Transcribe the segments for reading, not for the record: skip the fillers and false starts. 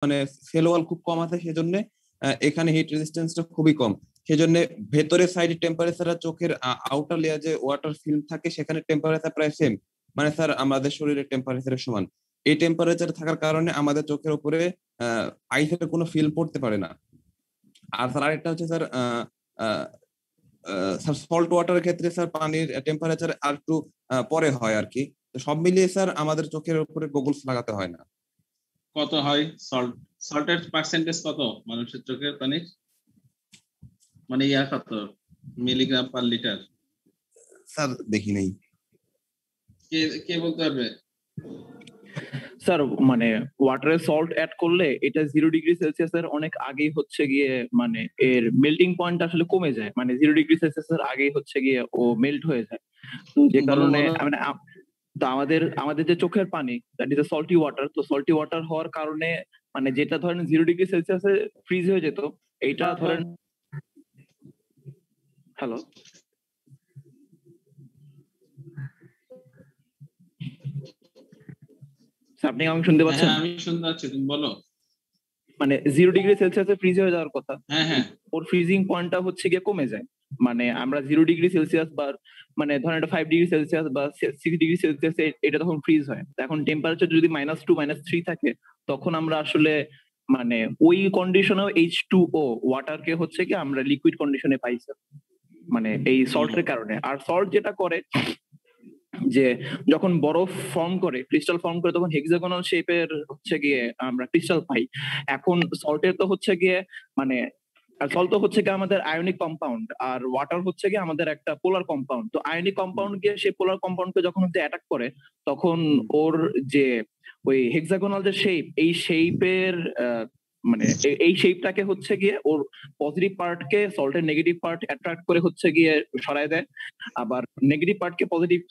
মানে cell wall খুব কম আছে, সেজন্য এখানে হিট রেজিস্ট্যান্সটা খুবই কম। সেজন্য ভেতরের সাইডে টেম্পারেচার আর চোখের আউটার লেয়ার যে ওয়াটার ফিল্ম থাকে সেখানে টেম্পারেচার প্রায় সেম, মানে স্যার আমাদের শরীরের টেম্পারেচারের সমান। এই টেম্পারেচার থাকার কারণে আমাদের চোখের উপরে আইসের কোনো ফিল্ম পড়তে পারে না। আর স্যার আরেকটা হচ্ছে স্যার স্যার সল্ট ওয়াটারের ক্ষেত্রে স্যার পানির টেম্পারেচার আর একটু পরে হয় আর কি। তো সব মিলিয়ে স্যার আমাদের চোখের উপরে গগলস লাগাতে হয় না। কত হয় সল্টের পার্সেন্টেজ কত মানুষের চোখের পানির, মানে কত মিলিগ্রাম পার লিটার? স্যার দেখি নেই, কে বলতে পারবে? স্যার মানে ওয়াটারে সল্ট অ্যাড করলে এটা 0°C অনেক আগেই হচ্ছে গিয়ে মানে এর মেল্টিং পয়েন্ট আসলে কমে যায়, মানে 0°C আগেই হচ্ছে গিয়ে ও মেল্ট হয়ে যায়। তো যে কারণে মানে তো আমাদের যে চোখের পানি দ্যাট ইজ সল্টি ওয়াটার, তো সল্টি ওয়াটার হওয়ার কারণে মানে যেটা ধরেন 0°C ফ্রিজ হয়ে যেত, এইটা ধরেন হ্যালো আপনি আমাকে শুনতে পাচ্ছেন? আমি শুনতে পাচ্ছি, তুমি বলো। মানে 0°C ফ্রিজ হয়ে যাওয়ার কথা, হ্যাঁ ওর ফ্রিজিং পয়েন্টটা হচ্ছে গিয়ে কমে যায়। মানে আমরা 0°C বা মানে ধরেন এটা 5°C বা 6°C এটা তখন ফ্রিজ হয়। এখন টেম্পারেচার যদি -2 -3 থাকে, তখন আমরা আসলে মানে ওই কন্ডিশনেও H2O ওয়াটারকে হচ্ছে কি আমরা লিকুইড কন্ডিশনে পাইছি, মানে এই সল্টের কারণে। আর সল্ট যেটা করে যে যখন বরফ ফর্ম করে, ক্রিস্টাল ফর্ম করে, তখন হেক্সাগোনাল শেপের হচ্ছে গিয়ে আমরা ক্রিস্টাল পাই। এখন সল্টের তো হচ্ছে গিয়ে মানে সল্ট তো হচ্ছে গিয়ে আমাদের আয়নিক কম্পাউন্ড, আর ওয়াটার হচ্ছে গিয়ে আমাদের একটা পোলার কম্পাউন্ড। তো আয়নিক কম্পাউন্ড গিয়ে সেই পোলার কম্পাউন্ডকে যখন হচ্ছে অ্যাটাক করে, তখন ওর যে ওই হেক্সাগোনাল যে শেপ, এই শেপের মানে এই শেপটাকে হচ্ছে গিয়ে ওর পজিটিভ পার্টকে সল্টের নেগেটিভ পার্ট অ্যাট্রাক্ট করে হচ্ছে গিয়ে সরায় দেয়, আবার নেগেটিভ পার্টকে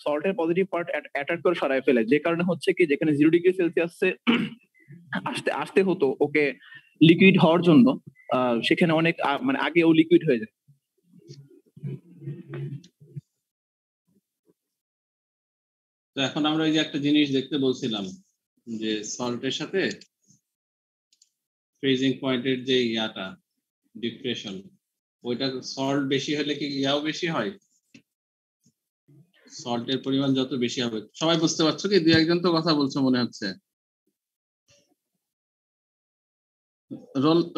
সল্টের পজিটিভ পার্ট অ্যাট্রাক্ট করে সরায় ফেলে। যে কারণে হচ্ছে কি যেখানে 0°C আসতে হতো ওকে লিকুইড হওয়ার জন্য, সেখানে অনেক মানে আগে ও লিকুইড হয়ে যায়। তো এখন আমরা এই যে একটা জিনিস দেখতে বলছিলাম যে সল্টের সাথে ফ্রিজিং পয়েন্টের যে ডিপ্রেশন, ওইটা সল্ট বেশি হলে কি ইয়াও বেশি হয়? সল্টের পরিমাণ যত বেশি হবে, সবাই বুঝতে পারছো কি? দুই একজন তো কথা বলছো মনে হচ্ছে।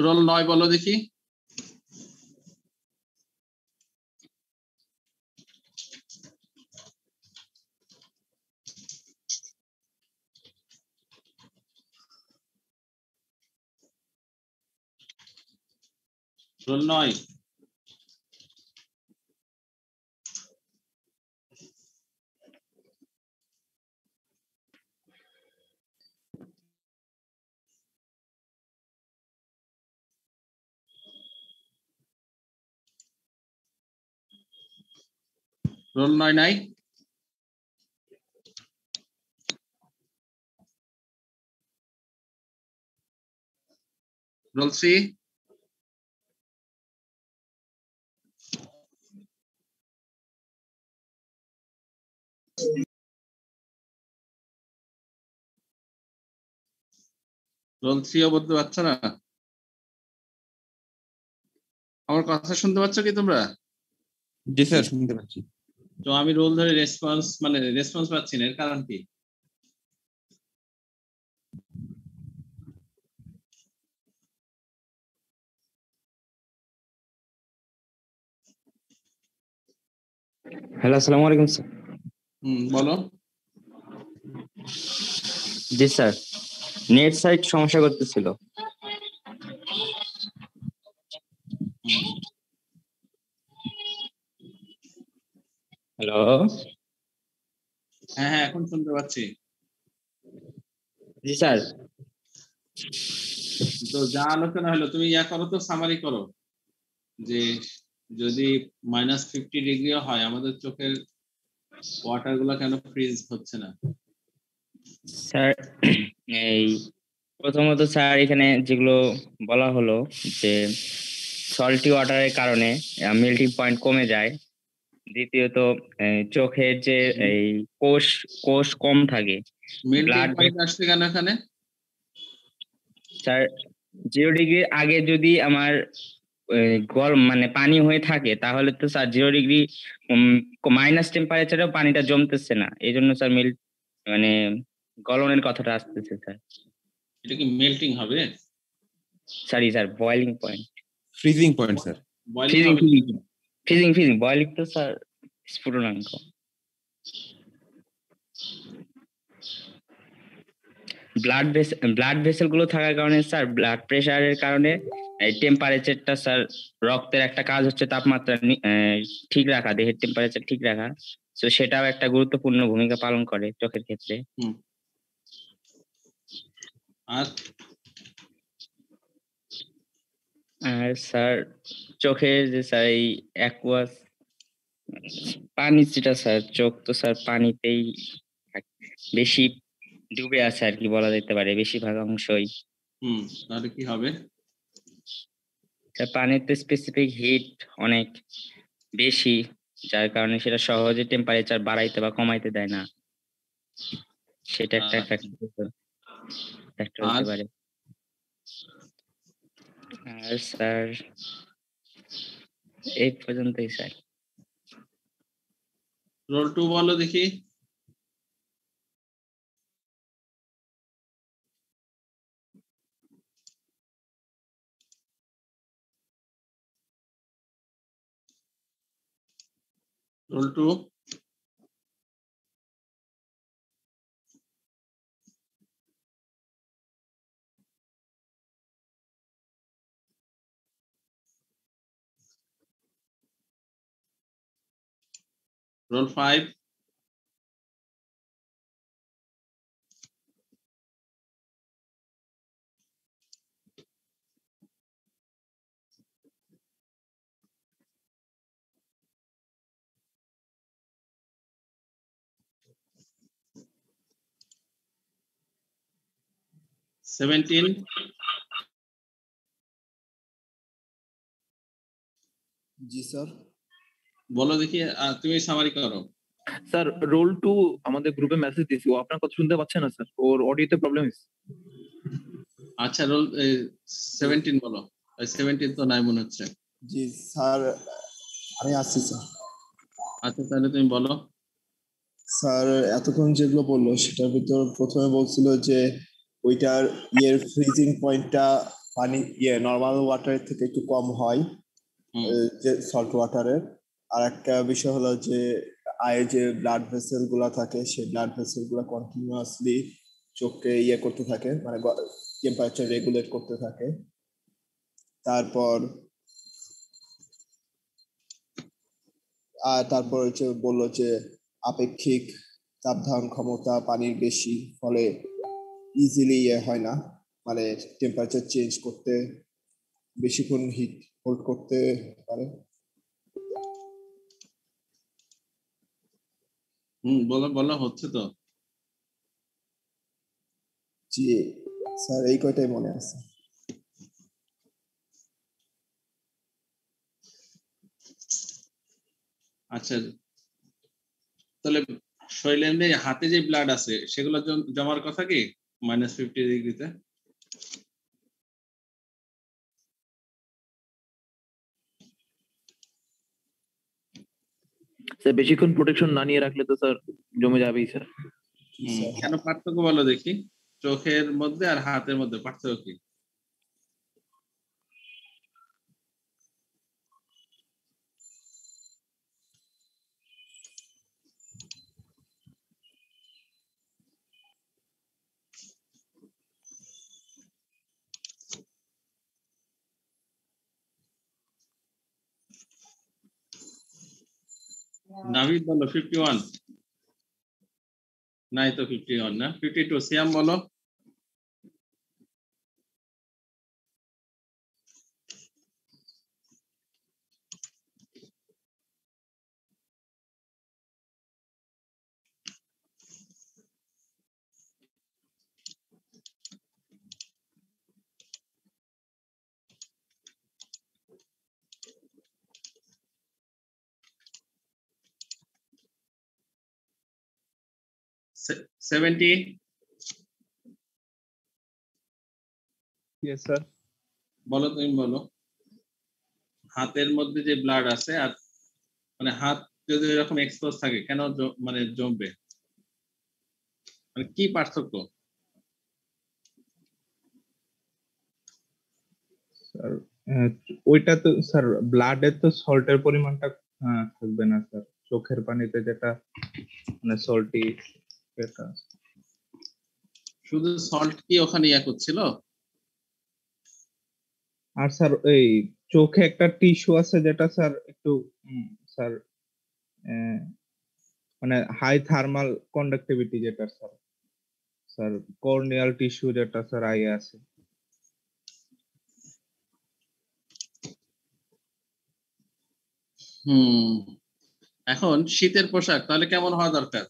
রোল 9 বলো দেখি। রোল 9। রোল 9 নাই? রোল 3। রোল 3 ও বলতে পারছো না? আমার কথা শুনতে পাচ্ছ কি তোমরা? জি স্যার শুনতে পাচ্ছি। তো আমি রোল ধরে রেসপন্স পাচ্ছি না, এর কারণ কি? হ্যালো, আসসালামু আলাইকুম স্যার। বলো। জি স্যার, নেট সাইট সমস্যা করতেছিল। হ্যালো। হ্যাঁ এখন শুনতে পাচ্ছি। জি স্যার। তো যা আলোচনা হলো তুমি করো তো, সামারি করো যে যদি -50° হয় আমাদের চোখের ওয়াটার গুলা কেন ফ্রিজ হচ্ছে না? স্যার এই প্রথমত স্যার এখানে যেগুলো বলা হলো যে সল্টি ওয়াটারের কারণে মেল্টিং পয়েন্ট কমে যায়। দ্বিতীয়ত চোখের যে এই কোষ কম থাকে। মেল্টিং পয়েন্ট আসছে কেন এখানে? স্যার 0 ডিগ্রির আগে যদি আমার গরম মানে পানি হয়ে থাকে তাহলে তো স্যার 0 ডিগ্রি মাইনাস টেম্পারেচারেও পানিটা জমতেছে না, এই জন্য স্যার মানে গলনের কথাটা আসতেছে স্যার। এটা কি মেল্টিং হবে? Sorry sir, boiling point. Freezing point sir. Boiling freezing হবে? ফ্রিজিং বয়েলিং তো স্যার স্ফুটনাঙ্ক। ব্লাড ভেসেল গুলো থাকার কারণে স্যার, ব্লাড প্রেসারের কারণে এই টেম্পারেচারটা স্যার, রক্তের একটা কাজ হচ্ছে তাপমাত্রা ঠিক রাখা, দেহের টেম্পারেচার ঠিক রাখা, তো সেটাও একটা গুরুত্বপূর্ণ ভূমিকা পালন করে চোখের ক্ষেত্রে। আর আর স্যার চোখের যে স্যার এই অ্যাকুয়াস পানি, যেটা স্যার চোখ তো স্যার পানিতেই বেশি ডুবে আছে আর কি বলা যেতে পারে, বেশিরভাগ অংশই। তাহলে কি হবে? পানিতে স্পেসিফিক হিট অনেক বেশি, যার কারণে সেটা সহজে টেম্পারেচার বাড়াইতে বা কমাইতে দেয় না, সেটা একটা ফ্যাক্টর হতে পারে। আর স্যার এই পর্যন্তই স্যার। রোল 2 বলো দেখি। রোল 2। রোল 5।17। জি স্যার। বলো দেখি, তুমি সামারি করো। স্যার রোল 2 আমাদের গ্রুপে মেসেজ দিয়েছি, ও আপনার কথা শুনতে পাচ্ছে না স্যার, ওর অডিওতে প্রবলেম হয়েছে। আচ্ছা, রোল 17 বলো। 17 তো নাই মনে হচ্ছে। জি স্যার, আমি আসছি স্যার। আচ্ছা, তাহলে তুমি বলো। স্যার এতক্ষণ যেগুলো বললো সেটার ভিতর প্রথমে বলছিল যে ওইটার ফ্রিজিং পয়েন্টটা পানি নর্মাল ওয়াটারের থেকে একটু কম হয়, যে সল্ট ওয়াটারের। আর একটা বিষয় হলো যে আয়ে যে ব্লাড ভেসেল গুলা থাকে, সেই ব্লাড ভেসেল গুলা কন্টিনিউয়াসলি চোখকে করতে থাকে, মানে টেম্পারেচার রেগুলেট করতে থাকে। তারপর হচ্ছে বললো যে আপেক্ষিক চাপ ধারণ ক্ষমতা পানির বেশি, ফলে ইজিলি হয় না, মানে টেম্পারেচার চেঞ্জ করতে বেশিক্ষণ হিট হোল্ড করতে পারে। বলো বলো, হচ্ছে তো। জি স্যার, এই কয়টাই মনে আছে। আচ্ছা, তাহলে শরীরের এমনি হাতে যে ব্লাড আছে সেগুলো জমার কথা কি -50 ডিগ্রিতে? স্যার বেশিক্ষণ প্রোটেকশন না নিয়ে রাখলে তো স্যার জমে যাবেই স্যার। কেন পার্থক্য বলো দেখি, চোখের মধ্যে আর হাতের মধ্যে পার্থক্য কি? নাভিদ বলো 51। নাই তো 51 না, 52। সিয়াম বলো। সে- 70। Yes sir. বলো, তুমি বলো। হাতের মধ্যে যে ব্লাড আছে আর মানে হাত যদি এরকম এক্সপোজ থাকে কেন মানে জমবে, মানে কি পার্থক্য? স্যার ওইটা তো স্যার ব্লাডে তো সল্টের পরিমাণটা থাকবে না স্যার, চোখের পানিতে যেটা মানে সল্টি এটা। শুধু সল্ট কি ওখানে ইয়া করছিল? আর স্যার এই চোখে একটা টিস্যু আছে যেটা স্যার একটু স্যার মানে হাই থার্মাল কন্ডাক্টিভিটি যেটা স্যার, স্যার কর্নিয়াল টিস্যু যেটা স্যার আইয়ে আছে। এখন শীতের পোশাক তাহলে কেমন হওয়া দরকার?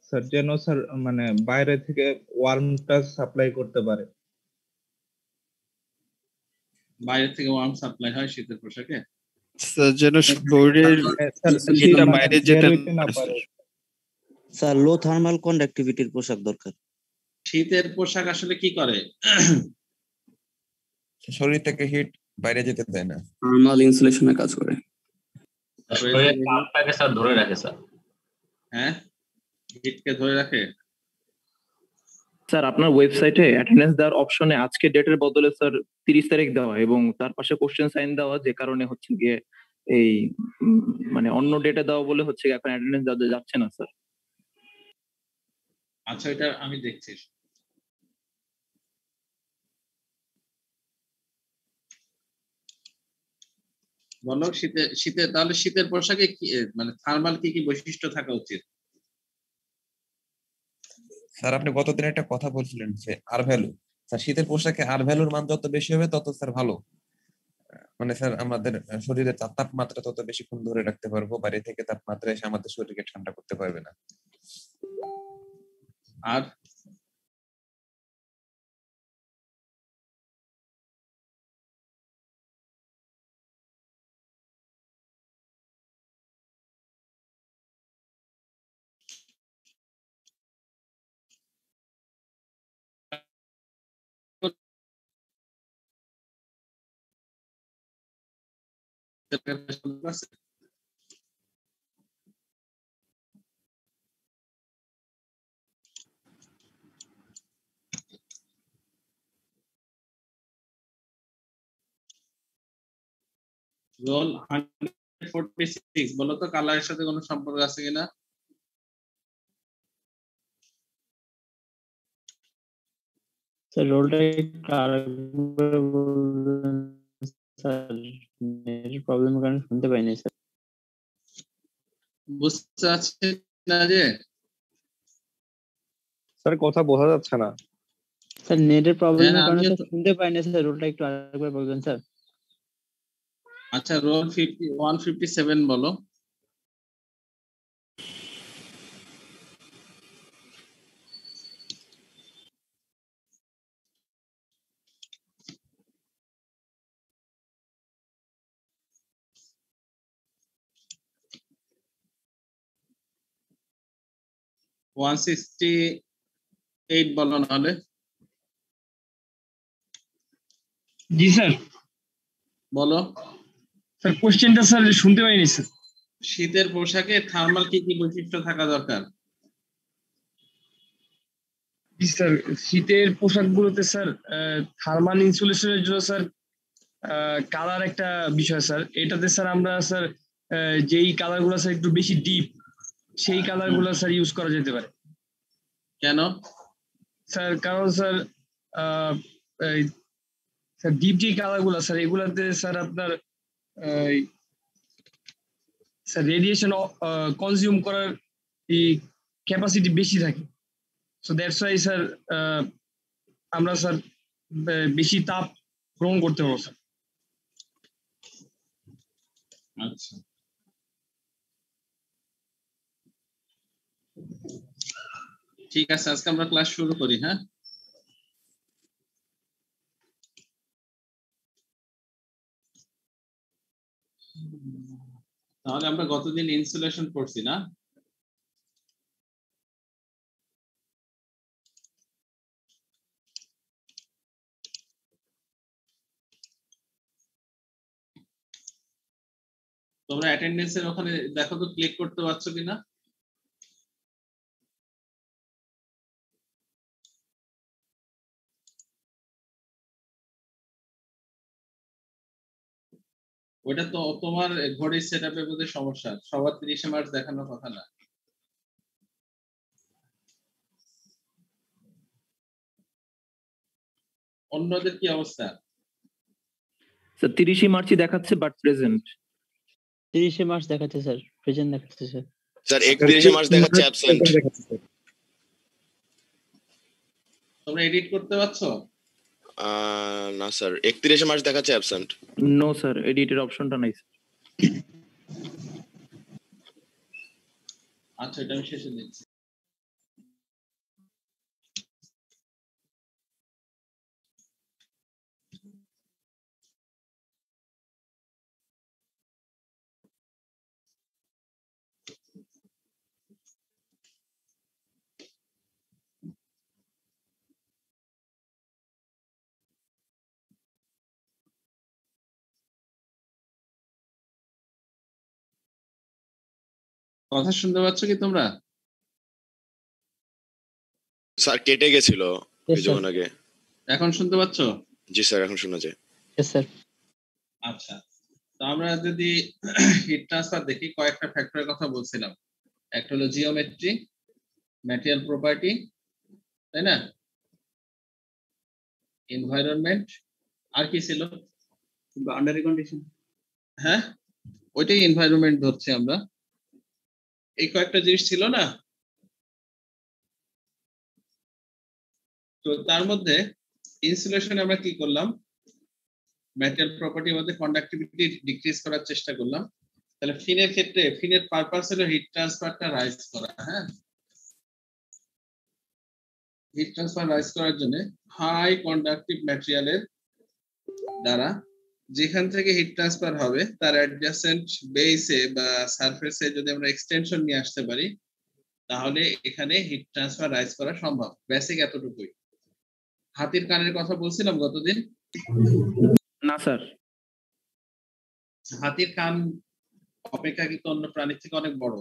স্যার যেন স্যার মানে বাইরে থেকে ওয়ার্মটা সাপ্লাই করতে পারে। বাইরে থেকে ওয়ার্ম সাপ্লাই হয় শীতের পোশাকে? স্যার যেন শরীরের শীতটা বাইরে যেটা না পারে। স্যার লো থার্মাল কন্ডাক্টিভিটির পোশাক দরকার। শীতের পোশাক আসলে কি করে? শরীর থেকে হিট বাইরে যেতে দেয় না, থার্মাল ইনসুলেশনের কাজ করে। শরীরের তাপটাকে স্যার ধরে রাখে স্যার। হ্যাঁ, হিটকে ধরে রাখে। স্যার আপনার ওয়েবসাইটে অ্যাটেন্ডেন্স দেওয়ার অপশনে আজকে ডেটের বদলে স্যার 30 তারিখ দেওয়া এবং তার পাশে কোশ্চেন সাইন দেওয়া, যে কারণে হচ্ছে গিয়ে এই মানে অন্য ডেটে দেওয়া বলে হচ্ছে এখন অ্যাটেন্ডেন্স দেওয়া যাচ্ছে না স্যার। আচ্ছা, এটা আমি দেখছি। বলো শীতে তাহলে শীতের পোশাকে কি মানে থার্মাল কি কি বৈশিষ্ট্য থাকা উচিত? স্যার আপনি গতদিন একটা কথা বলছিলেন যে আর ভ্যালু, স্যার শীতের পোশাকে আর ভ্যালুর মান যত বেশি হবে তত স্যার ভালো, মানে স্যার আমাদের শরীরে তাপমাত্রা তত বেশিক্ষণ ধরে রাখতে পারবো, বাইরে থেকে তাপমাত্রা এসে আমাদের শরীরকে ঠান্ডা করতে পারবে না। আর রোল 146 বলো তো কালারের সাথে কোনো সম্পর্ক আছে কিনা? স্যার রোলটা একটু আরেকবার বলবেন স্যার, নেটের প্রবলেমের কারণে শুনতে পাইনি স্যার। বুঝতে পারছি না যে স্যার কথা বোঝা যাচ্ছে না। স্যার নেটের প্রবলেমের কারণে আমিও স্যার শুনতে পাইনি স্যার, রোলটা একটু আরেকবার বলবেন স্যার। আচ্ছা, রোল 157 বলো। ওয়ান 168 বলো নাহলে। জি স্যার। বলো স্যার কোশ্চেনটা স্যার শুনতে পাইনি স্যার। শীতের পোশাকে থার্মাল কি কি বৈশিষ্ট্য থাকা দরকার? জি স্যার, শীতের পোশাকগুলোতে স্যার থার্মাল ইনসুলেশনের জন্য স্যার কালার একটা বিষয় স্যার। এটাতে স্যার আমরা স্যার যেই কালারগুলো স্যার একটু বেশি ডিপ, সেই কালারগুলো স্যার ইউজ করা যেতে পারে। কেন স্যার? কারণ স্যার স্যার ডিপ যে কালারগুলো স্যার এগুলাতে স্যার আপনার স্যার রেডিয়েশন কনজিউম করার এই ক্যাপাসিটি বেশি থাকে। সো দ্যাটস ওয়াই স্যার আমরা স্যার বেশি তাপ গ্রহণ করতে পারবো স্যার। আচ্ছা, ঠিক আছে, আজকে আমরা ক্লাস শুরু করি। হ্যাঁ, তাহলে আমরা গতদিন ইনসুলেশন পড়ছি না? তোমরা অ্যাটেন্ডেন্সের ওখানে দেখো তো ক্লিক করতে পারছো কিনা। ওইটা তো তোমার ঘড়ির সেটআপের মধ্যে সমস্যা, সবার 30 মার্চ দেখানোর কথা না। অন্যদের কি অবস্থা? স্যার 30 মার্চই দেখাচ্ছে বাট প্রেজেন্ট। 30 মার্চ দেখাচ্ছে স্যার, প্রেজেন্ট দেখাচ্ছে স্যার। স্যার 31 মার্চ দেখাচ্ছে অ্যাবসেন্ট। তোমরা এডিট করতে পারছো? না স্যার 31 মার্চ দেখাচ্ছে অ্যাবসেন্ট। নো স্যার, এডিটের অপশনটা নাই স্যার। আচ্ছা, এটা আমি শেষে দিচ্ছি। কথা শুনতে পাচ্ছ কি তোমরা? স্যার কেটে গেছিল কিছুক্ষণ আগে। এখন শুনতে পাচ্ছ? জি স্যার এখন শোনা যায়। স্যার আচ্ছা, তো আমরা যদি হিট ট্রান্সফার দেখি, কয়েকটা ফ্যাক্টরের কথা বলছিলাম। একটা হলো জিওমেট্রি, ম্যাটেরিয়াল প্রপার্টি, তাই না, এনভায়রনমেন্ট, আর কি ছিল? Boundary condition. হ্যাঁ, ওইটাই এনভায়রনমেন্ট ধরছি আমরা। এই কয়েকটা জিনিস ছিল না? তো তার মধ্যে ইনসুলেশনে আমরা কি করলাম, ম্যাটেরিয়াল প্রপার্টির মধ্যে কন্ডাক্টিভিটি ডিক্রিজ করার চেষ্টা করলাম। তাহলে ফিনের ক্ষেত্রে ফিনের পারপাস হলো হিট ট্রান্সফারটা রাইজ করা। হ্যাঁ, হিট ট্রান্সফার রাইজ করার জন্য হাই কন্ডাক্টিভ ম্যাটেরিয়ালের দ্বারা যেখান থেকে হিট ট্রান্সফার হবে তার অ্যাডজাসেন্ট বেসে বা সারফেসে যদি আমরা এক্সটেনশন নিয়ে আসতে পারি, তাহলে এখানে হিট ট্রান্সফার রাইজ করা সম্ভব। বেসিক এতটুকুই। হাতির কানের কথা বলছিলাম গতদিন। না স্যার, হাতির কান অপেক্ষাকৃত অন্য প্রাণীর থেকে অনেক বড়।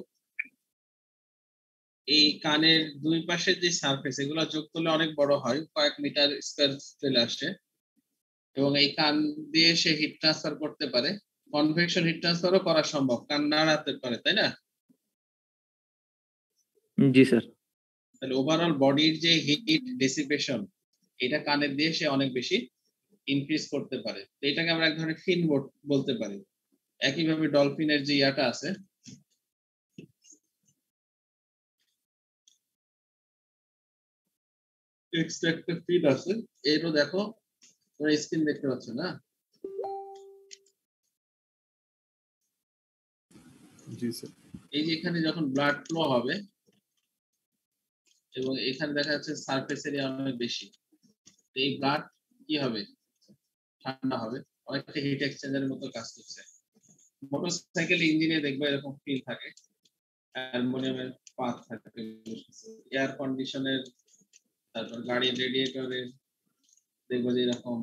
এই কানের দুই পাশে যে সারফেস, এগুলো যোগ করলে অনেক বড় হয়, কয়েক মিটার স্কয়ার চলে আসে, এবং এই কান দিয়ে সে হিট ট্রান্সফার করতে পারে। কনভেকশন হিট ট্রান্সফারও করা সম্ভব, কান নাড়াতে পারে, তাই না? জি স্যার। তাহলে ওভারঅল বডির যে হিট ডিসিপেশন, এটা কানের দিয়ে সে অনেক বেশি ইনক্রিজ করতে পারে। তো এটাকে আমরা এক ধরনের ফিন বলতে পারি। একইভাবে ডলফিনের যে ইয়াটা আছে, এক্সট্রা একটা ফিন আছে, এরও দেখো তোমরা স্ক্রিন দেখতে পাচ্ছ না? জি স্যার। এই যে এখানে যখন ব্লাড ফ্লো হবে এবং এখানে দেখা যাচ্ছে সারফেস এরিয়া অনেক বেশি, এই ব্লাড কি হবে, ঠান্ডা হবে, অনেকটা হিট এক্সচেঞ্জারের মতো কাজ করছে। মোটরসাইকেল ইঞ্জিনে দেখবে এরকম ফিল থাকে, অ্যালুমিনিয়ামের পাত থাকে, এয়ার কন্ডিশনের, তারপর গাড়ির রেডিয়েটরের দেখবো যে এরকম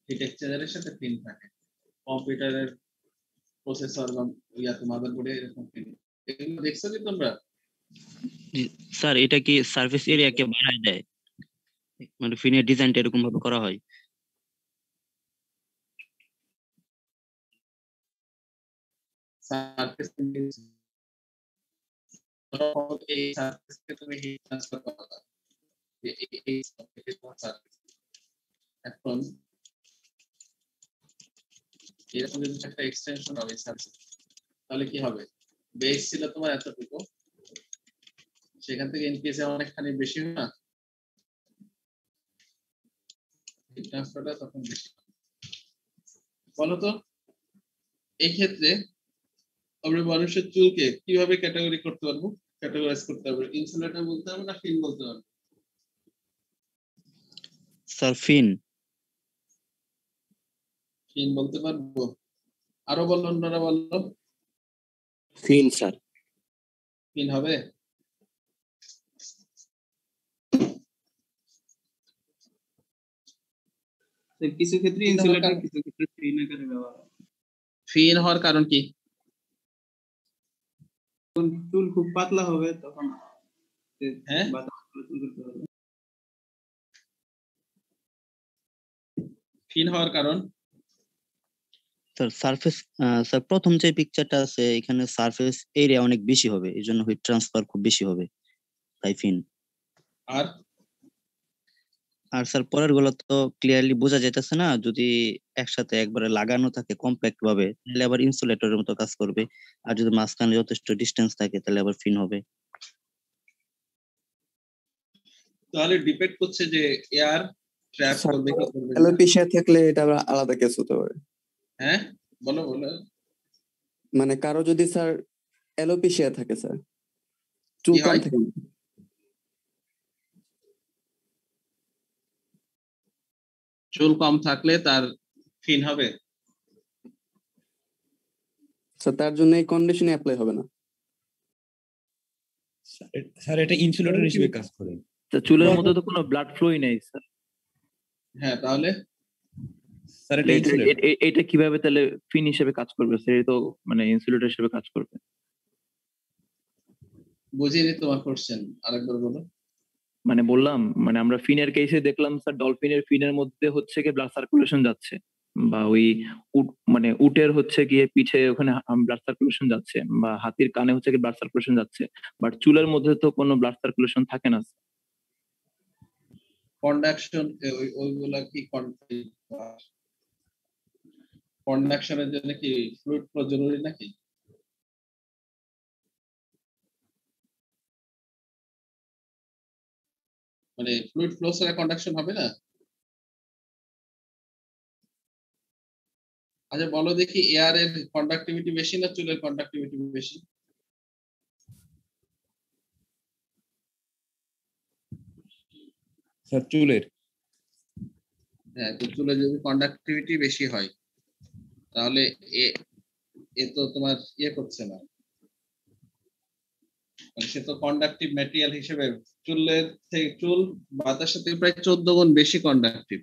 হিট এক্সচেঞ্জারের সাথে পিন থাকে। কম্পিউটারের প্রসেসর বা ইয়াতে মাদারবোর্ডে এরকম পিন। এগুলো দেখছো কি তোমরা? স্যার এটা কি সারফেস এরিয়াকে বাড়ায় দেয়, মানে ফিনের ডিজাইনটা এরকম ভাবে করা হয়? সারফেস এই সারফেসকে তুমি হিট ট্রান্সফার করো, এই এখন এরকম যদি একটা এক্সটেনশন হবে সারফেস, তাহলে কি হবে, বেস ছিল তোমার এতটুকু, সেখান থেকে ইনক্রিজে অনেকখানি বেশি হয় না, হিট ট্রান্সফারটা তখন বেশি। বলতো এই ক্ষেত্রে আমরা মানুষের চুলকে কিভাবে ক্যাটাগরি করতে পারবো, ক্যাটাগরাইজ করতে পারবো? ইনসুলেটর বলতে হবে না ফিন বলতে হবে? স্যার ফিন। ফিন বলতে পারবো? আরো বললো, অন্যরা বললো। ফিন স্যার। ফিন হবে। কিছু ক্ষেত্রে ইনসুলেটর, কিছু ক্ষেত্রে ফিন আকারে ব্যবহার হয়। ফিন হওয়ার কারণ কি? যখন চুল খুব পাতলা হবে তখন হ্যাঁ বাতাস চলাচল করতে পারবে। থিন হওয়ার কারণ স্যার সারফেস, স্যার প্রথম যে পিকচারটা আছে এখানে সারফেস এরিয়া অনেক বেশি হবে, এই জন্য হিট ট্রান্সফার খুব বেশি হবে, তাই ফিন। আর আর স্যার পরের গুলো তো ক্লিয়ারলি বোঝা যাইতেছে না, যদি একসাথে একবারে লাগানো থাকে কম্প্যাক্ট ভাবে তাহলে আবার ইনসুলেটরের মতো কাজ করবে, আর যদি মাঝখানে যথেষ্ট ডিস্টেন্স থাকে তাহলে আবার ফিন হবে। তাহলে ডিপেন্ড করছে যে এয়ার ট্র্যাপ স্যার করবে কি করবে না। অ্যালোপেশিয়া থাকলে এটা আবার আলাদা কেস হতে পারে। হ্যাঁ বলো বলো। মানে কারো যদি স্যার অ্যালোপেশিয়া থাকে স্যার, কি চুল কম হয়? থাকে না। চুল কম থাকলে তার ফিন হবে। স্যার তার জন্য এই কন্ডিশনে অ্যাপ্লাই হবে না। স্যার এটা ইনসুলেটর হিসেবে কাজ করে। তো চুলের মধ্যে তো কোনো ব্লাড ফ্লোই নেই স্যার। হ্যাঁ তাহলে স্যার এটা ইনসুলেটর। এটা কিভাবে তাহলে ফিন হিসেবে কাজ করবে স্যার? এটা তো মানে ইনসুলেটর হিসেবে কাজ করবে। বুঝিনি তোমার কোশ্চেন, আরেকবার বলো। মানে বললাম, মানে আমরা ফিনের কেসে দেখলাম স্যার ডলফিনের ফিনের মধ্যে হচ্ছে কি ব্লাড সার্কুলেশন যাচ্ছে, বা ওই মানে উটের হচ্ছে গিয়ে পিঠে ওখানে ব্লাড সার্কুলেশন যাচ্ছে, বা হাতির কানে হচ্ছে কি ব্লাড সার্কুলেশন যাচ্ছে, বাট চুলের মধ্যে তো কোনো ব্লাড সার্কুলেশন থাকে না। কন্ডাকশন ওইগুলা কি কন্ডাকশনের জন্য কি ফ্লুইড ফ্লো জরুরি নাকি? মানে ফ্লুইড ফ্লো ছাড়া কন্ডাকশন হবে না? আচ্ছা বলো দেখি, এয়ারের কন্ডাক্টিভিটি বেশি না চুলের কন্ডাক্টিভিটি বেশি? স্যার চুলের। হ্যাঁ তো চুলের যদি কন্ডাক্টিভিটি বেশি হয় তাহলে এ তো তোমার ইয়ে করছে না, মানে সে তো কন্ডাক্টিভ ম্যাটেরিয়াল হিসেবে চুলের থেকে চুল বাতাসের থেকে প্রায় 14 গুণ বেশি কন্ডাক্টিভ।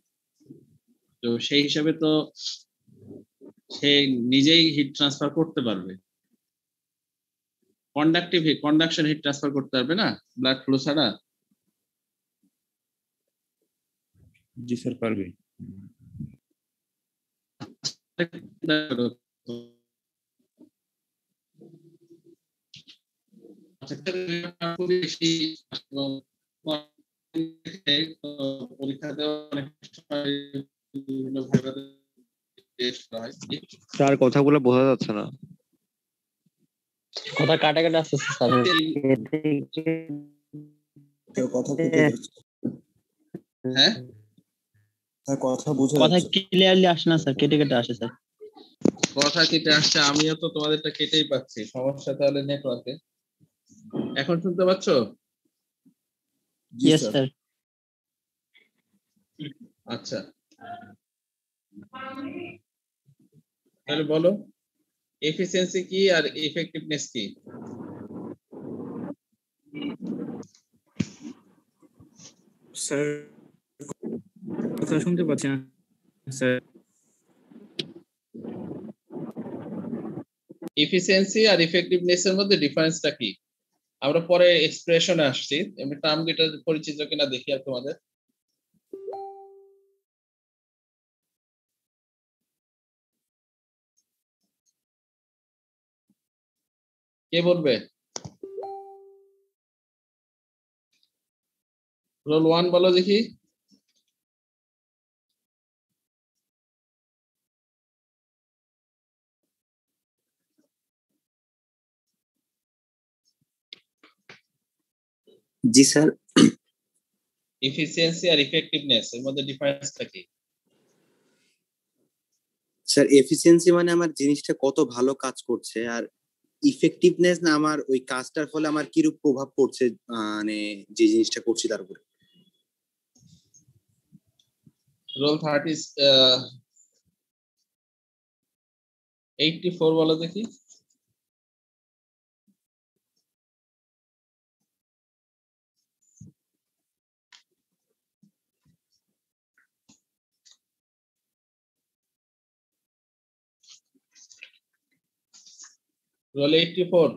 তো সেই হিসাবে তো সে নিজেই হিট ট্রান্সফার করতে পারবে। Conductive heat, conduction heat transfer করতে পারবে না ব্লাড ফ্লো ছাড়া। জি স্যার পারবে। পরীক্ষা দেওয়া অনেক সময় বিভিন্ন ভাবে টেস্ট হয়। স্যার কথাগুলো বোঝা যাচ্ছে না, কথা কাটা কাটা আসতেছে স্যার। কথা কেটে যাচ্ছে। হ্যাঁ কথা বোঝা কথা যাচ্ছে। ক্লিয়ারলি আসে না স্যার, কেটে কেটে আসে স্যার। কথা কেটে আসছে, আমিও তো তোমাদেরটা কেটেই পাচ্ছি। সমস্যা তাহলে নেটওয়ার্কে। এখন শুনতে পাচ্ছ? Yes sir. আচ্ছা তাহলে বলো এফিসিয়েন্সি কি আর ইফেক্টিভনেস কি? স্যার কথা শুনতে পাচ্ছি না স্যার। এফিসিয়েন্সি আর ইফেক্টিভনেস এর মধ্যে ডিফারেন্সটা কি? আমরা পরে এক্সপ্রেশনে আসছি, এমনি টার্ম দুটো পরিচিত কিনা দেখি আর তোমাদের। কে বলবে? রোল 1 বলো দেখি। জি স্যার। এফিসিয়েন্সি আর ইফেক্টিভনেস এর মধ্যে ডিফারেন্সটা কি? স্যার এফিসিয়েন্সি মানে আমার জিনিসটা কত ভালো কাজ করছে, আর ইফেক্টিভনেস না আমার ওই কাজটার ফলে আমার কিরূপ প্রভাব পড়ছে, মানে যে জিনিসটা করছি তার উপরে। রোল 84 বলো দেখি। রোল 84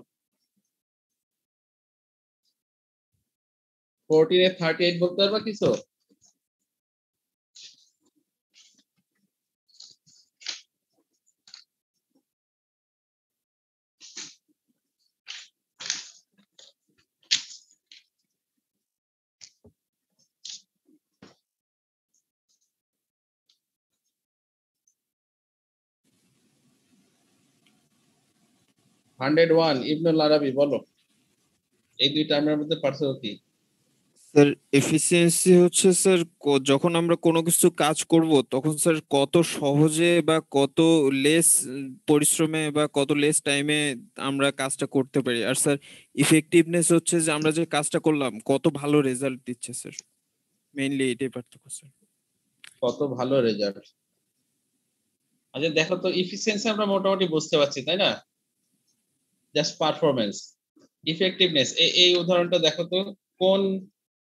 14 এ 38 বলতে পারবা কিছু? হান্ড্রেড ওয়ান ইবনুল আরাবি বলো, এই দুই টার্মের মধ্যে পার্থক্য কি? স্যার এফিসিয়েন্সি হচ্ছে স্যার যখন আমরা কোনো কিছু কাজ করব তখন স্যার কত সহজে বা কত লেস পরিশ্রমে বা কত লেস টাইমে আমরা কাজটা করতে পারি। আর স্যার ইফেক্টিভনেস হচ্ছে যে আমরা যে কাজটা করলাম কত ভালো রেজাল্ট দিচ্ছে স্যার, মেইনলি এটাই পার্থক্য স্যার। কত ভালো রেজাল্ট। আচ্ছা দেখো তো, ইফিসিয়েন্সি আমরা মোটামুটি বুঝতে পারছি তাই না, জাস্ট পারফরমেন্স। ইফেক্টিভনেস এই উদাহরণটা দেখো তো, কোন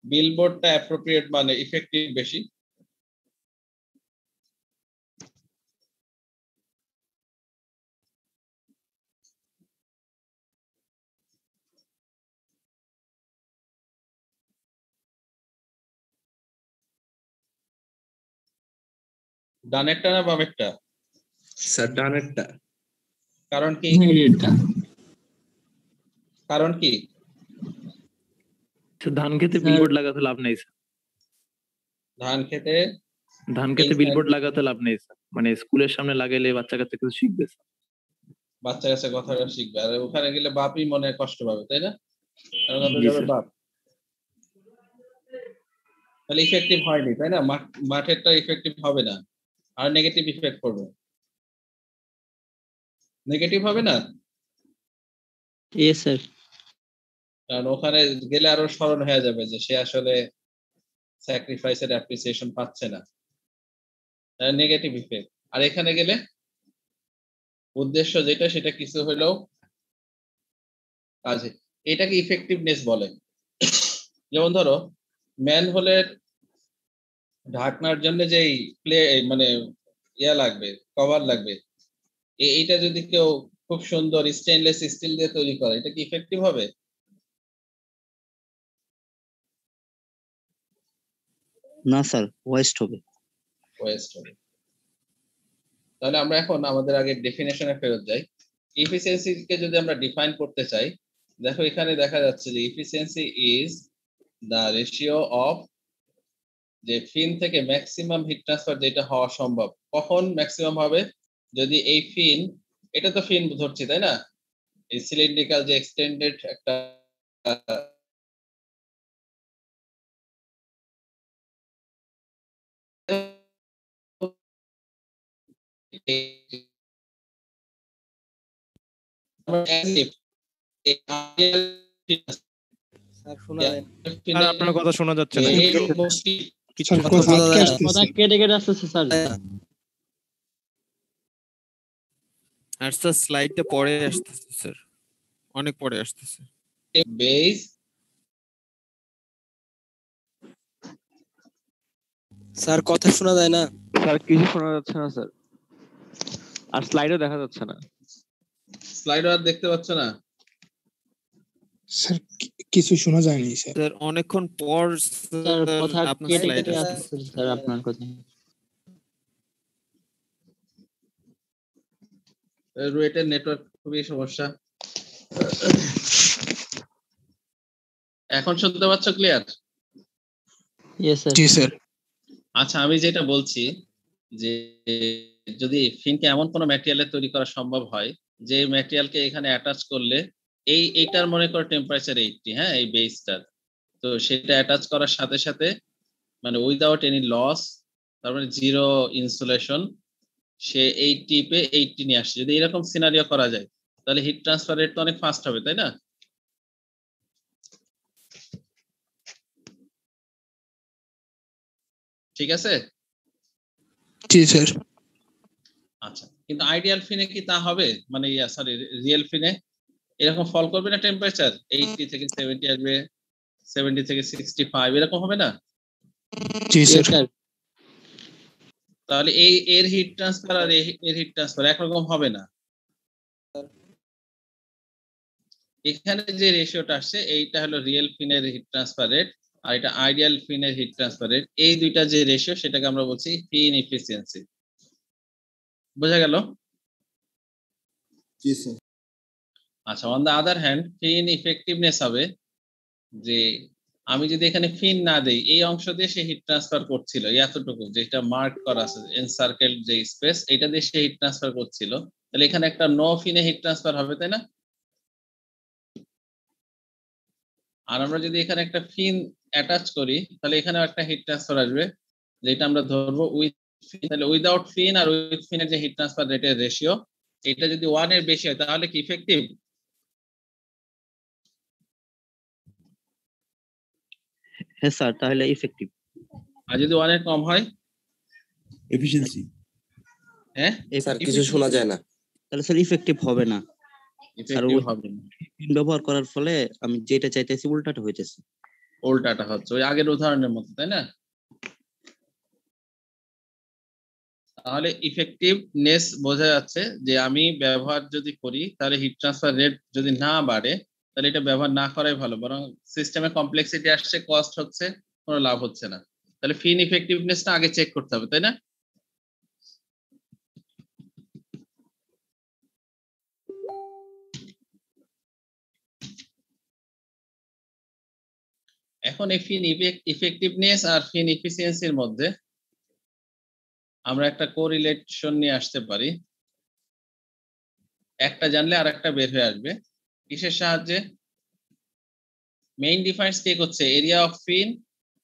বিলবোর্ডটা অ্যাপ্রোপ্রিয়েট মানে ইফেক্টিভ বেশি? ডানেরটা না বামেরটা? স্যার ডানেরটা। কারণ কি? কারণ কি? ধান খেতে বিলবোর্ড লাগাতে লাভ নেই স্যার। ধান খেতে বিলবোর্ড লাগাতে লাভ নেই স্যার, মানে স্কুলের সামনে লাগাইলে বাচ্চা কাচ্চা কিছু শিখবে স্যার। বাচ্চা কাছে কথাটা শিখবে, আর ওখানে গেলে বাপই মনে কষ্ট পাবে তাই না? জি স্যার। বাপ তাহলে ইফেক্টিভ হয়নি তাই না, মাঠেরটা ইফেক্টিভ হবে না, আর নেগেটিভ ইফেক্ট করবে। নেগেটিভ হবে না? Yes sir. কারণ ওখানে গেলে আরো স্মরণ হয়ে যাবে যে সে আসলে স্যাক্রিফাইসের অ্যাপ্রিসিয়েশন পাচ্ছে না, নেগেটিভ ইফেক্ট। আর এখানে গেলে উদ্দেশ্য যেটা সেটা কিছু হলেও কাজে, এটাকে ইফেক্টিভনেস বলে। যেমন ধরো ম্যানহোলের ঢাকনার জন্য যেই মানে ইয়া লাগবে, কভার লাগবে, এইটা যদি কেউ খুব সুন্দর স্টেনলেস স্টিল দিয়ে তৈরি করে, এটা কি ইফেক্টিভ হবে? না স্যার, ওয়েস্ট হবে। ওয়েস্ট হবে। তাহলে আমরা এখন আমাদের আগে ডেফিনেশনে ফেরত যাই। ইফিসিয়েন্সি কে যদি আমরা ডিফাইন করতে চাই, দেখো এখানে দেখা যাচ্ছে যে efficiency is the ratio of, যে ফিন থেকে ম্যাক্সিমাম হিট ট্রান্সফার যেটা হওয়া সম্ভব। কখন ম্যাক্সিমাম হবে? যদি এই ফিন, এটা তো ফিন ধরছি তাই না, এই সিলিন্ড্রিক্যাল যে এক্সটেন্ডেড একটা আপনার কথা শোনা যাচ্ছে না, কথা কেটে কেটে আসতেছে স্যার। আর স্যার স্লাইডটা পরে আসতেছে স্যার, অনেক পরে আসতেছে। বেস স্যার কথা শোনা যায় না স্যার, কিছু শোনা যাচ্ছে না স্যার, আর স্লাইডও দেখা যাচ্ছে না। স্লাইড আর দেখতে পাচ্ছ না স্যার? কিছু শোনা যায়নি স্যার। স্যার অনেকক্ষণ পর স্যার কথা কেটে কেটে আসতেছে স্যার আপনার কথা। রুয়েটের নেটওয়ার্ক খুবই সমস্যা। এখন শুনতে পাচ্ছ ক্লিয়ার? Yes sir. জি স্যার। আচ্ছা আমি যেটা বলছি যে যদি ফিনকে এমন কোনো ম্যাটেরিয়ালে তৈরি করা সম্ভব হয় যে ম্যাটেরিয়ালকে এখানে অ্যাটাচ করলে এইটার মনে করো টেম্পারেচার 80, হ্যাঁ এই বেসটার, তো সেটা অ্যাটাচ করার সাথে সাথে মানে উইদাউট এনি লস, তার মানে জিরো ইনসুলেশন, সে 80 পে 80 নিয়ে আসছে। যদি এরকম সিনারিও করা যায় তাহলে হিট ট্রান্সফার রেট তো অনেক ফাস্ট হবে তাই না? ঠিক আছে? জি স্যার। আচ্ছা কিন্তু আইডিয়াল ফিনে কি তা হবে? মানে সরি রিয়েল ফিনে এরকম ফল করবে না টেম্পারেচার, 80 থেকে 70 আসবে, 70 থেকে 65 এরকম হবে না? জি স্যার। তাহলে এর হিট ট্রান্সফার আর এর হিট ট্রান্সফার একরকম হবে না। এখানে যে রেশিওটা আসছে এইটা হলো রিয়েল ফিনের হিট ট্রান্সফার রেট, আর এটা আইডিয়াল ফিনের হিট ট্রান্সফার রেট, এই দুইটা যে রেশিও সেটাকে আমরা বলছি ফিন এফিসিয়েন্সি। বোঝা গেল? জি স্যার। আচ্ছা, on the other hand fin effectiveness হবে যে আমি যদি এখানে ফিন না দেই, এই অংশ দিয়ে সে হিট ট্রান্সফার করছিল এতটুকু যেটা মার্ক করা আছে এনসার্কেল যে স্পেস, এটা দিয়ে সে হিট ট্রান্সফার করছিল, তাহলে এখানে একটা নো ফিনে হিট ট্রান্সফার হবে, তাই না? আর আমরা যদি এখানে একটা ফিন অ্যাটাচ করি তাহলে এখানে একটা হিট ট্রান্সফার আসবে, যেটা আমরা ধরবো উইথ ফিন। তাহলে উইদাউট ফিন আর উইথ ফিনের যে হিট ট্রান্সফার রেটের রেশিও, এটা যদি 1 এর বেশি হয় তাহলে কি ইফেক্টিভ? হ্যাঁ স্যার, তাহলে ইফেক্টিভ। আর যদি 1 এর কম হয়? এফিশিয়েন্সি। হ্যাঁ স্যার কিছু শোনা যায় না। তাহলে স্যার ইফেক্টিভ হবে না। ইফেক্টিভ হবে না। ফিন ব্যবহার করার ফলে আমি যেটা চাইতেছি উল্টাটা হইতেছে। উল্টাটা হচ্ছে ওই আগের উদাহরণের মতো, তাই না? তাহলে ইফেক্টিভনেস বোঝা যাচ্ছে যে আমি ব্যবহার যদি করি তাহলে হিট ট্রান্সফার রেট যদি না বাড়ে তাহলে এটা ব্যবহার না করাই ভালো, বরং সিস্টেমে কমপ্লেক্সিটি আসছে, কস্ট হচ্ছে, কোনো লাভ হচ্ছে না। তাহলে ফিন ইফেক্টিভনেসটা আগে চেক করতে হবে, তাই না? এখন এই ফিন ইফেক্টিভনেস আর ফিন এফিসিয়েন্সির মধ্যে আমরা একটা কোরিলেশন নিয়ে আসতে পারি। একটা জানলে আর একটা বের হয়ে আসবে। কিসের সাহায্যে? মেইন ডিফারেন্স কে হচ্ছে এরিয়া অফ ফিন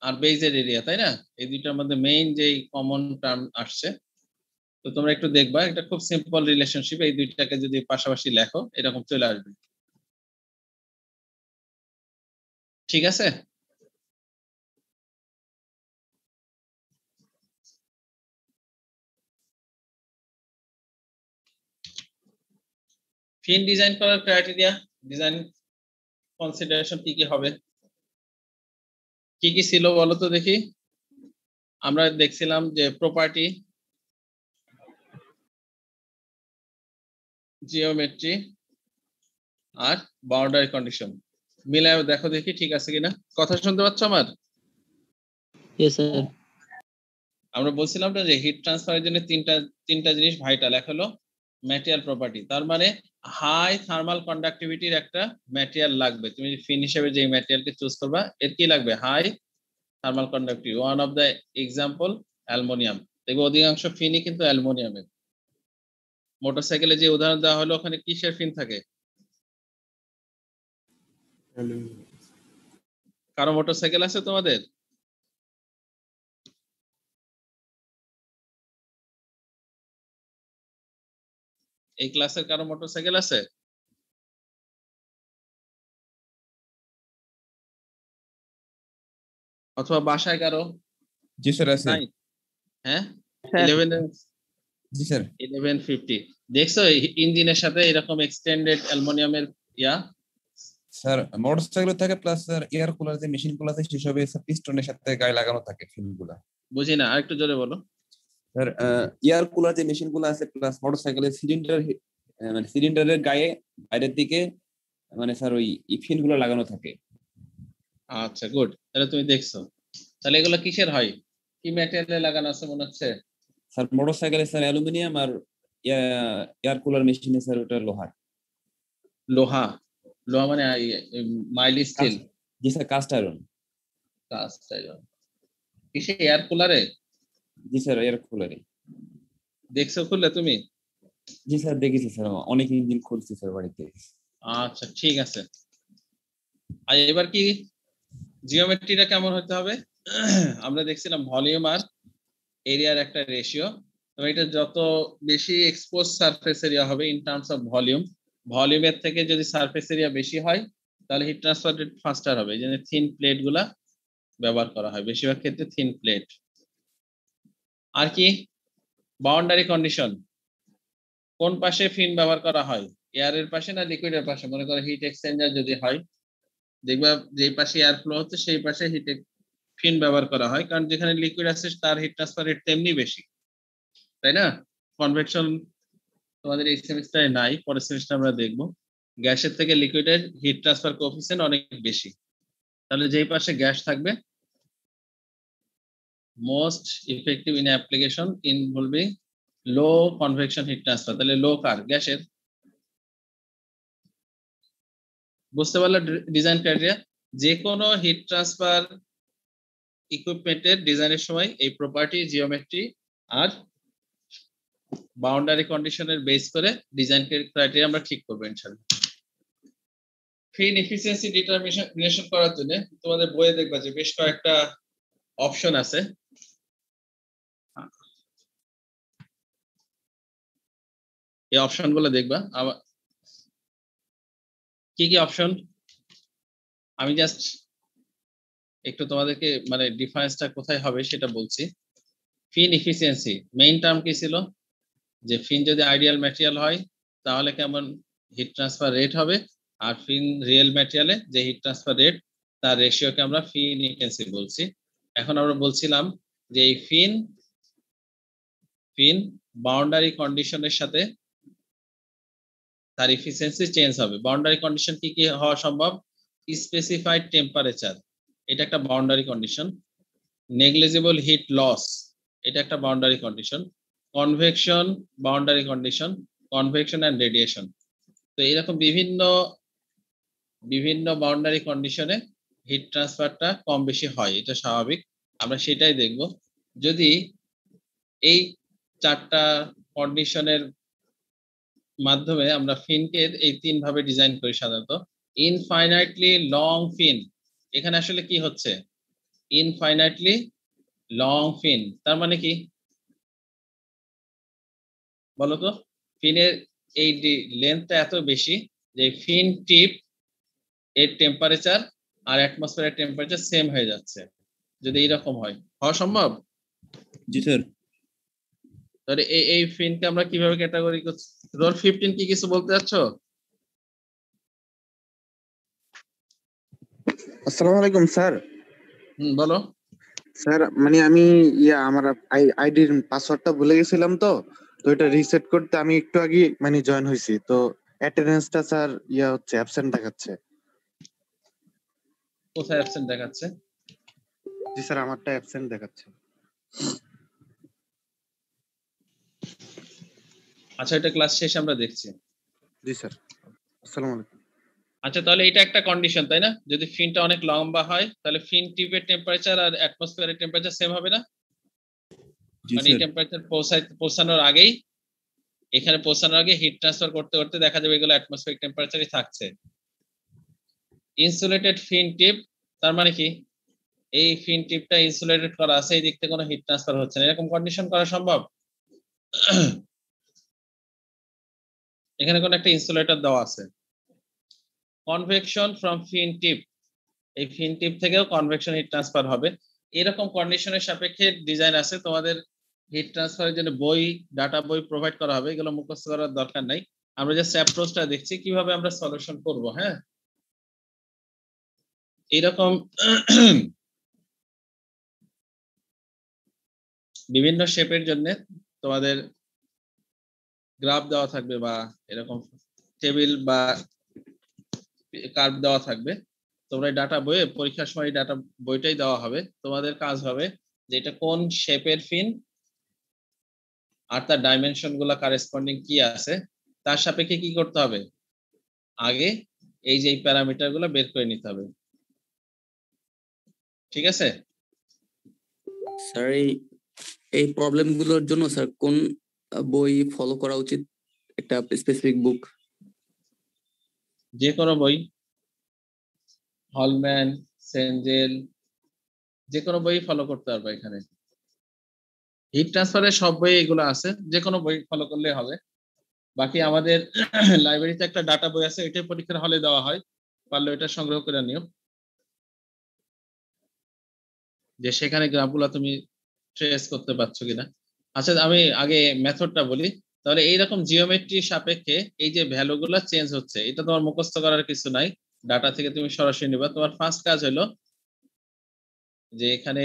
আর বেজের এরিয়া, তাই না? এই দুইটার মধ্যে মেইন যেই কমন টার্ম আসছে, তো তোমরা একটু দেখবা, এটা খুব সিম্পল রিলেশনশিপ। এই দুইটাকে যদি পাশাপাশি লেখো এরকম চলে আসবে, ঠিক আছে? ফিন ডিজাইন করার ক্রাইটেরিয়া, ডিজাইন কনসিডারেশন কি কি হবে, কি কি ছিল বলো তো দেখি। আমরা দেখছিলাম যে প্রপার্টি, জিওমেট্রি আর বাউন্ডারি কন্ডিশন মিলায় দেখো দেখি ঠিক আছে কিনা। কথা শুনতে পাচ্ছ আমার? Yes sir. আমরা বলছিলাম না যে হিট ট্রান্সফারের জন্য তিনটা জিনিস ভাইটাল। এক হলো ম্যাটেরিয়াল প্রপার্টি, তার মানে হাই থার্মাল কন্ডাক্টিভিটির একটা ম্যাটেরিয়াল লাগবে। তুমি ফিন হিসেবে যে ম্যাটেরিয়ালকে চুজ করবা এর কি লাগবে? High thermal conductivity. One of the example aluminium. দেখবে অধিকাংশ ফিনই কিন্তু অ্যালুমিনিয়ামের। মোটরসাইকেলে যে উদাহরণ দেওয়া হলো ওখানে কিসের ফিন থাকে? কারো মোটরসাইকেল আছে তোমাদের? এই ক্লাসের কারো মোটরসাইকেল আছে? অথবা বাসায় কারো? জি স্যার আছে। নাই? হ্যাঁ 11 জি স্যার 1150 দেখছো ইঞ্জিনের সাথে এরকম এক্সটেন্ডেড অ্যালুমিনিয়ামের ইয়া? স্যার মোটরসাইকেল থাকে প্লাস স্যার এয়ার কুলার যে মেশিন গুলো আছে সেসবে পিস্টনের সাথে গায়ে লাগানো থাকে ফিনগুলো। বুঝি না, আরেকটু জোরে বলো। স্যার এয়ার কুলার যে মেশিন গুলো আছে প্লাস মোটরসাইকেলের সিলিন্ডার মানে সিলিন্ডারের গায়ে বাইরের দিকে মানে স্যার ওই ফিন গুলো লাগানো থাকে। আচ্ছা গুড, তাহলে তুমি দেখছো। তাহলে এগুলো কিসের হয়, কি ম্যাটেরিয়ালে লাগানো আছে মনে হচ্ছে? স্যার মোটরসাইকেলে স্যার অ্যালুমিনিয়াম আর এয়ার কুলার মেশিনে স্যার ওটা লোহার। লোহা? লোহা মানে মাইল স্টিল? জি sir cast iron. Cast iron কিসে? এয়ার কুলারে? জি স্যার এয়ার কুলারে। দেখছো খুললে তুমি? জি স্যার দেখেছি স্যার, অনেক ইঞ্জিন খুলছি স্যার বাড়িতে। আচ্ছা ঠিক আছে। আর এবার কি জিওমেট্রিটা কেমন হতে হবে? আমরা দেখছিলাম ভলিউম আর এরিয়ার একটা রেশিও। তো এটা যত বেশি এক্সপোজ সারফেস এরিয়া হবে ইন টার্মস অফ ভলিউম, ভলিউমের থেকে যদি সারফেস এরিয়া বেশি হয় তাহলে হিট ট্রান্সফার রেট ফাস্টার হবে। এই জন্য থিন প্লেট গুলা ব্যবহার করা হয় বেশিরভাগ ক্ষেত্রে, থিন প্লেট। আর কি বাউন্ডারি কন্ডিশন, কোন পাশে ফিন ব্যবহার করা হয়? এয়ারের পাশে না লিকুইডের পাশে? মনে করো হিট এক্সচেঞ্জার যদি হয়, দেখবা যেই পাশে এয়ার ফ্লো হচ্ছে সেই পাশে ফিন ব্যবহার করা হয়, কারণ যেখানে লিকুইড আছে তার হিট ট্রান্সফার রেট তেমনি বেশি, তাই না? কনভেকশন তোমাদের এই সেমিস্টারে নাই, পরের সেমিস্টারে আমরা দেখবো। গ্যাসের থেকে লিকুইডের হিট ট্রান্সফার কোএফিসিয়েন্ট অনেক বেশি, তাহলে যেই পাশে গ্যাস থাকবে most effective in application involving low convection heat transfer, তাহলে লো কার গ্যাসের। বুঝতে পারলে ডিজাইন ক্রাইটেরিয়া? যে কোনো হিট ট্রান্সফার ইকুইপমেন্টের ডিজাইনের সময় এই প্রপার্টি, জিওমেট্রি আর বাউন্ডারি কন্ডিশনের বেস করে ডিজাইন ক্রাইটেরিয়া আমরা ঠিক করবো ইনশাআল্লাহ। ফিন এফিসিয়েন্সি ডিটারমিনেশন করার জন্য তোমাদের বইয়ে দেখবা যে বেশ কয়েকটা অপশন আছে। এই অপশন গুলো দেখবা। আবার কি কি অপশন আমি জাস্ট একটু তোমাদেরকে মানে ডিফারেন্সটা কোথায় হবে সেটা বলছি। ফিন এফিসিয়েন্সি মেইন টার্ম কি ছিল, যে ফিন যদি আইডিয়াল ম্যাটেরিয়াল হয় তাহলে কেমন হিট ট্রান্সফার রেট হবে, আর ফিন রিয়েল ম্যাটেরিয়ালে যে হিট ট্রান্সফার রেট তার রেশিওকে আমরা ফিন ইন্টেন্সিভ বলছি। এখন আমরা বলছিলাম যে এই ফিন বাউন্ডারি কন্ডিশনের সাথে তার এফিসিয়েন্সি চেঞ্জ হবে। বাউন্ডারি কন্ডিশন কি কি হওয়া সম্ভব? স্পেসিফাইড টেম্পারেচার, এটা একটা boundary condition. Negligible heat loss, এটা একটা boundary condition. Convection boundary condition, convection and radiation. তো এরকম বিভিন্ন বাউন্ডারি কন্ডিশনে হিট ট্রান্সফারটা কম বেশি হয়, এটা স্বাভাবিক, আমরা সেটাই দেখব। যদি এই চারটা কন্ডিশনের মাধ্যমে আমরা ফিনকে এই তিন ভাবে ডিজাইন করি সাধারণত। ইনফাইনাইটলি লং ফিন, এখানে আসলে কি হচ্ছে? ইনফাইনাইটলি লং ফিন তার মানে কি বলতো? ফিনের এই লেন্থটা এত বেশি যে ফিন টিপ এর টেম্পারেচার আর অ্যাটমসফিয়ারের টেম্পারেচার সেম হয়ে যাচ্ছে। যদি এইরকম হয়, হওয়া সম্ভব? জি স্যার। তাহলে এই ফিনকে আমরা কিভাবে ক্যাটাগরি করছি? রোল 15 কি কিছু বলতে যাচ্ছ? আসসালামু আলাইকুম স্যার। বলো স্যার, মানে আমি আমার আইডির পাসওয়ার্ডটা ভুলে গেছিলাম, তো এটা রিসেট করতে আমি একটু আগে মানে জয়েন হয়েছি, তো অ্যাটেন্ডেন্সটা স্যার হচ্ছে অ্যাবসেন্ট দেখাচ্ছে। কোথায় অ্যাবসেন্ট দেখাচ্ছে? জি স্যার, আমারটা অ্যাবসেন্ট দেখাচ্ছে। আচ্ছা, এটা ক্লাস শেষে আমরা দেখছি। জি স্যার, আসসালামু আলাইকুম। আচ্ছা, তাহলে এটা একটা কন্ডিশন, তাই না? যদি ফিনটা অনেক লম্বা হয় তাহলে ফিন টিপের টেম্পারেচার আর অ্যাটমসফিয়ারের টেম্পারেচার সেম হবে না? মানে এই টেম্পারেচার পৌঁছানোর আগেই, এখানে পৌঁছানোর আগে হিট ট্রান্সফার করতে করতে দেখা যাবে এগুলো অ্যাটমসফিয়ারিক টেম্পারেচারই থাকছে। ইনসুলেটেড ফিন টিপ তার মানে কি? এই ফিন টিপটা ইনসুলেটেড করা আছে, এই দিক থেকে কোনো হিট ট্রান্সফার হচ্ছে না, এরকম কন্ডিশন করা সম্ভব? এখানে কোন একটা ইনসুলেটর দেওয়া আছে। কনভেকশন ফ্রম ফিন টিপ, এই ফিন টিপ থেকেও কনভেকশন হিট ট্রান্সফার হবে। এরকম কন্ডিশনের সাপেক্ষে ডিজাইন আছে। তোমাদের হিট ট্রান্সফারের জন্য বই, ডাটা বই প্রোভাইড করা হবে, এগুলো মুখস্থ করার দরকার নাই। আমরা জাস্ট অ্যাপ্রোচটা দেখছি কিভাবে আমরা সলিউশন করব। হ্যাঁ, এরকম বিভিন্ন শেপের জন্য তোমাদের গ্রাফ দেওয়া থাকবে বা এরকম টেবিল বা কার্ভ দেওয়া থাকবে। তোমরা ডাটা বইয়ে পরীক্ষার সময় ডাটা বইটাই দেওয়া হবে। তোমাদের কাজ হবে যে এটা কোন শেপের ফিন আর তার ডাইমেনশন গুলা কারেসপন্ডিং কি আছে তার সাপেক্ষে কি করতে হবে, আগে এই যে প্যারামিটার গুলো বের করে নিতে হবে। ঠিক আছে স্যার? এই প্রবলেম গুলোর জন্য স্যার কোন বই ফলো করা উচিত? একটা স্পেসিফিক বুক? যে কোনো বই, হলম্যান, সেনজেল, যে কোনো বই ফলো করতে পারবে। এখানে হিট ট্রান্সফারের সব বই এগুলো আছে, যে কোনো বই ফলো করলে হবে। বাকি আমাদের লাইব্রেরিতে একটা ডাটা বই আছে, এটাই পরীক্ষার হলে দেওয়া হয়, পারলে এটা সংগ্রহ করে নিও, যে সেখানে গ্রাফগুলো তুমি ট্রেস করতে পারছো কিনা। আচ্ছা, আমি আগে মেথডটা বলি। তাহলে এইরকম জিওমেট্রি সাপেক্ষে এই যে ভ্যালুগুলো চেঞ্জ হচ্ছে, এটা তোমার মুখস্থ করার কিছু নাই, ডাটা থেকে তুমি সরাসরি নিবা। তোমার ফার্স্ট কাজ হলো যে এখানে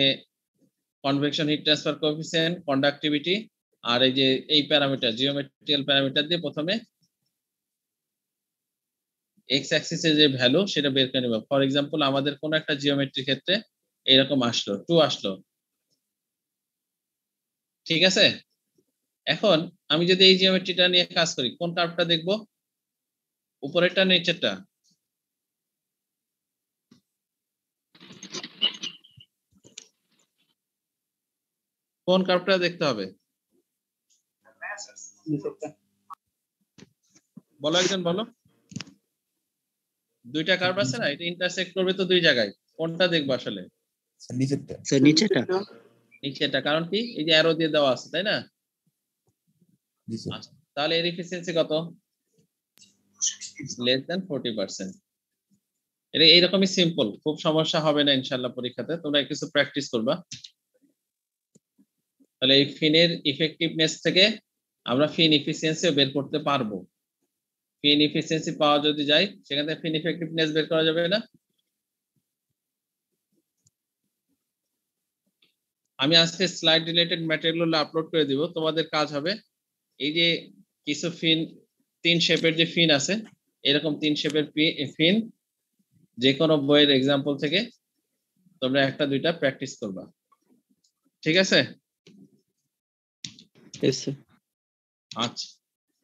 convection heat transfer coefficient, conductivity আর এই যে এই প্যারামিটার, জিওমেট্রিক্যাল প্যারামিটার দিয়ে প্রথমে এক্স অ্যাক্সিসে যে ভ্যালু সেটা বের করে নেবা। ফর এক্সাম্পল আমাদের কোন একটা জিওমেট্রি ক্ষেত্রে এরকম আসলো 2 আসলো, ঠিক আছে, এখন আমি যদি এই জিওমেট্রিটা নিয়ে কাজ করি, কোন কার্ভটা দেখব? উপরেরটা নিচেরটা? কোন কার্ভটা দেখতে হবে? বলো একজন বলো। দুইটা কার্ভ আছে না, এটা ইন্টারসেক্ট করবে তো দুই জায়গায়, কোনটা দেখবো আসলে? নিচেরটা। স্যার নিচেটা। নিচেরটা, কারণ কি এই যে অ্যারো দিয়ে দেওয়া আছে তাই না? আচ্ছা, তাহলে এর এফিসিয়েন্সি কত? Less than 40%। এটা এইরকমই সিম্পল, খুব সমস্যা হবে না ইনশাআল্লাহ পরীক্ষাতে, তোমরা কিছু প্র্যাকটিস করবা। তাহলে এই ফিনের ইফেক্টিভনেস থেকে আমরা ফিন ইফিসিয়েন্সিও বের করতে পারবো। ফিন ইফিসিয়েন্সি পাওয়া যদি যায়, সেখান থেকে ফিন ইফেক্টিভনেস বের করা যাবে না? আমি আজকে স্লাইড রিলেটেড ম্যাটেরিয়াল আপলোড করে দিব, তোমাদের কাজ হবে এই যে কিছু ফিন, 3 শেপের যে ফিন আছে, এরকম 3 শেপের ফিন যে কোনো বইয়ের এক্সাম্পল থেকে তোমরা একটা দুইটা প্র্যাকটিস করবা, ঠিক আছে? আচ্ছা,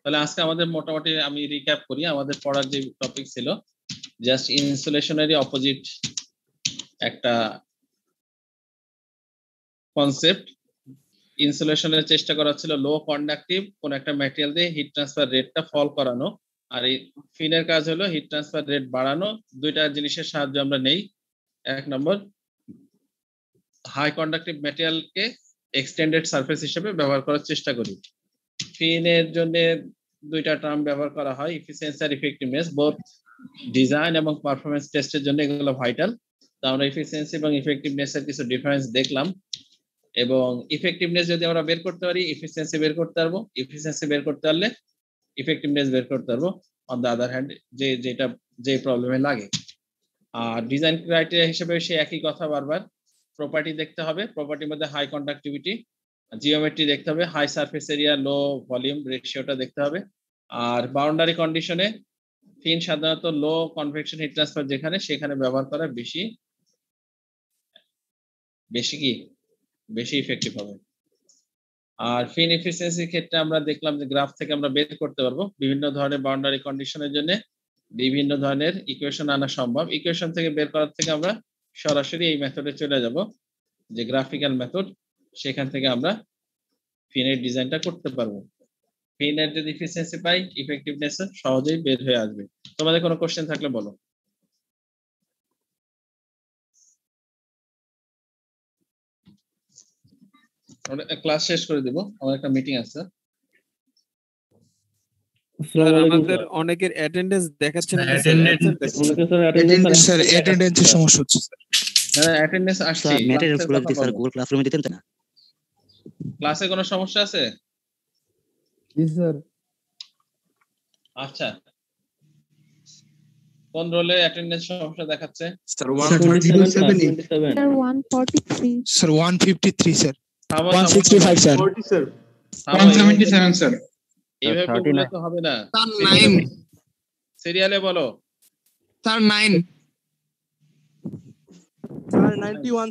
তাহলে আজকে আমাদের মোটামুটি আমি রিক্যাপ করি, আমাদের পড়ার যে টপিক ছিল জাস্ট ইনসুলেশনারি অপোজিট একটা কনসেপ্ট। ইনসুলেশনের চেষ্টা করা ছিল লো কন্ডাক্টিভ কোন একটা ম্যাটেরিয়াল দিয়ে হিট ট্রান্সফার রেটটা ফল করানো, আর এই ফিনের কাজ হলো হিট ট্রান্সফার রেট বাড়ানো। দুইটা জিনিসের সাহায্য আমরা নেই। এক নম্বর, হাই কন্ডাক্টিভ ম্যাটেরিয়ালকে এক্সটেন্ডেড সারফেস হিসেবে ব্যবহার করার চেষ্টা করি। ফিনের জন্য দুইটা টার্ম ব্যবহার করা হয়, এফিসিয়েন্সি আর ইফেক্টিভনেস, বোথ ডিজাইন এবং পারফরম্যান্স টেস্টের জন্য এগুলো ভাইটাল। তো আমরা এফিসিয়েন্সি এবং ইফেক্টিভনেস এর কিছু ডিফারেন্স দেখলাম, এবং ইফেক্টিভনেস যদি আমরা বের করতে পারি এফিসিয়েন্সি বের করতে পারবো, এফিসিয়েন্সি বের করতে পারলে ইফেক্টিভনেস বের করতে পারবো। অন দ্য আদার হ্যান্ড যে প্রবলেমে লাগে। আর ডিজাইন ক্রাইটেরিয়া হিসেবে সে একই কথা বারবার, প্রপার্টি দেখতে হবে, প্রপার্টির মধ্যে হাই কন্ডাক্টিভিটি, জিওমেট্রি দেখতে হবে, high surface area low volume রেশিওটা দেখতে হবে। আর বাউন্ডারি কন্ডিশনে ফিন সাধারণত লো কনভেকশন হিট ট্রান্সফার যেখানে, সেখানে ব্যবহার করা বেশি ইফেক্টিভ হবে। আর ফিন এফিসিয়েন্সির ক্ষেত্রে আমরা দেখলাম যে গ্রাফ থেকে আমরা বের করতে পারবো বিভিন্ন ধরনের বাউন্ডারি কন্ডিশনের জন্য বিভিন্ন ধরনের ইকুয়েশন আনা সম্ভব। ইকুয়েশন থেকে বের করার থেকে আমরা সরাসরি এই মেথডে চলে যাব, যে গ্রাফিক্যাল মেথড, সেখান থেকে আমরা ফিনের ডিজাইনটা করতে পারবো। ফিনের যদি এফিসিয়েন্সি পাই, ইফেক্টিভনেস সহজেই বের হয়ে আসবে। তোমাদের কোনো কোশ্চেন থাকলে বলো। ক্লাস শেষ করে দিব, আমার একটা মিটিং আছে। স্যার আমাদের অনেকের অ্যাটেন্ডেন্স দেখাচ্ছে না স্যার, অ্যাটেন্ডেন্সের সমস্যা হচ্ছে স্যার। না অ্যাটেন্ডেন্স আসছে, স্যার ম্যাটেরিয়াল গুলো দি স্যার গুগল ক্লাসরুমে দিতেন না? ক্লাসে কোনো সমস্যা আছে? জি স্যার। আচ্ছা, কোন রোলে অ্যাটেন্ডেন্স সমস্যা দেখাচ্ছে? Sir 147 sir 143 sir 153 sir 165 sir 40 sir 177 sir. এইভাবে বললে তো হবে না। স্যার 9 সিরিয়ালে বলো। Sir 9 sir 91